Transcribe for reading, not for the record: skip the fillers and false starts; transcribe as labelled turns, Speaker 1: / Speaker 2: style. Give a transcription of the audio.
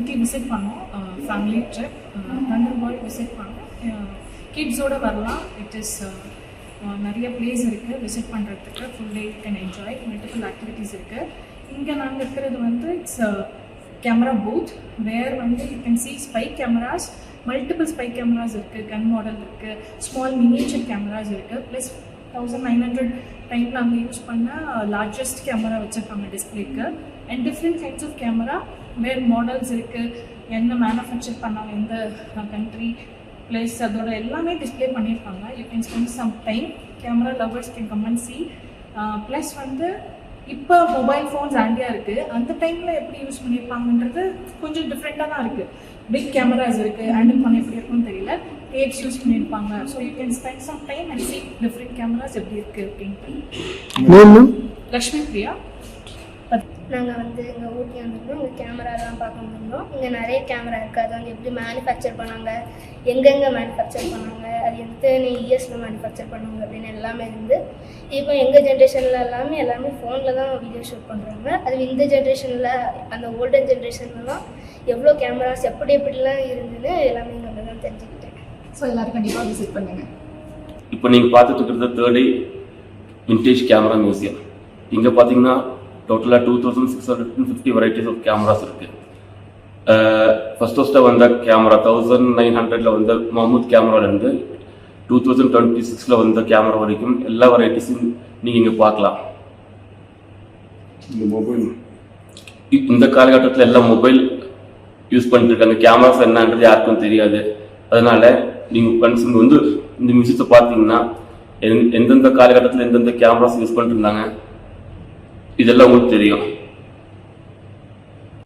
Speaker 1: இன்னைக்கு விசிட் பண்ணோம், family trip Thunderbird visit பண்ணோம். கிட்ஸோடு வரலாம். இட் இஸ் நிறைய பிளேஸ் இருக்குது விசிட் பண்ணுறதுக்கு. Full day can enjoy. Multiple activities இருக்குது. இங்கே நாங்கள் இருக்கிறது வந்து இட்ஸ் கேமரா பூத் வேர் வந்து you can see spy cameras, multiple spy cameras இருக்குது, கன் மாடல் இருக்குது, ஸ்மால் மினியேச்சர் கேமராஸ் இருக்குது. ப்ளஸ் 1900 டைமில் அங்கே யூஸ் பண்ண லார்ஜஸ்ட் கேமரா வச்சுருக்காங்க டிஸ்பிளேக்கு. And different kinds of camera where models இருக்குது, என்ன மேனுஃபேக்சர் பண்ணாங்க, எந்த கண்ட்ரி, ப்ளஸ் அதோட எல்லாமே டிஸ்பிளே பண்ணியிருக்காங்க. You can spend some time. Camera lovers can come and see. Plus வந்து இப்போ மொபைல் ஃபோன்ஸ் ஆண்டியாக இருக்குது. அந்த டைமில் எப்படி யூஸ் பண்ணியிருப்பாங்கன்றது கொஞ்சம் டிஃப்ரெண்ட்டாக தான் இருக்குது. பிக் கேமராஸ் இருக்குது, ஹேண்டில் பண்ண எப்படி இருக்குன்னு தெரியல. டேப்ஸ் யூஸ் பண்ணியிருப்பாங்க. So you can spend some time and see different cameras எப்படி இருக்குது அப்படின்ட்டு. லக்ஷ்மி பிரியா.
Speaker 2: நாங்கள் வந்து இங்கே ஊட்டி வந்துருந்தோம். இங்கே கேமராலாம் பார்க்க வந்திருந்தோம். இங்கே நிறைய கேமரா இருக்குது. அது வந்து எப்படி மேனுஃபேக்சர் பண்ணாங்க, எங்கெங்கே மேனுஃபேக்சர் பண்ணாங்க, அது எத்தனை இயர்ஸில் மேனுஃபேக்சர் பண்ணாங்க அப்படின்னு எல்லாமே இருந்து. இப்போ எங்கள் ஜென்ரேஷனில் எல்லாமே ஃபோனில் தான் வீடியோ ஷூட் பண்ணுறாங்க. அது இந்த ஜென்ரேஷனில் அந்த ஓல்டன் ஜென்ரேஷன்லலாம் எவ்வளோ கேமராஸ் எப்படிலாம் இருந்ததுன்னு எல்லாமே இங்கே தான் தெரிஞ்சுக்கிட்டேன்.
Speaker 1: ஸோ எல்லோரும் கண்டிப்பாக விசிட் பண்ணுங்கள்.
Speaker 3: இப்போ நீங்கள் பார்த்துட்டு இருக்கிறது 3rd விண்டேஜ் கேமரா மியூசியம். இங்கே பார்த்தீங்கன்னா டோட்டலாக 2650 வெரைட்டிஸ் ஆஃப் கேமராஸ் இருக்குது. ஃபஸ்ட்டாக வந்த கேமரா 1900 வந்த மஹமூத் கேமராலேருந்து 2026 வந்த கேமரா வரைக்கும் எல்லா வெரைட்டிஸும் நீங்கள் இங்கே பார்க்கலாம். இந்த காலகட்டத்தில் எல்லாம் மொபைல் யூஸ் பண்ணிட்டு இருக்காங்க. கேமராஸ் என்னன்றது யாருக்கும் தெரியாது. அதனால நீங்கள் கன்சூம் வந்து இந்த மியூசியத்தை பார்த்தீங்கன்னா எந்தெந்த காலகட்டத்தில் எந்தெந்த கேமராஸ் யூஸ் பண்ணிட்டு இருந்தாங்க இதெல்லாம் உங்களுக்கு தெரியும்.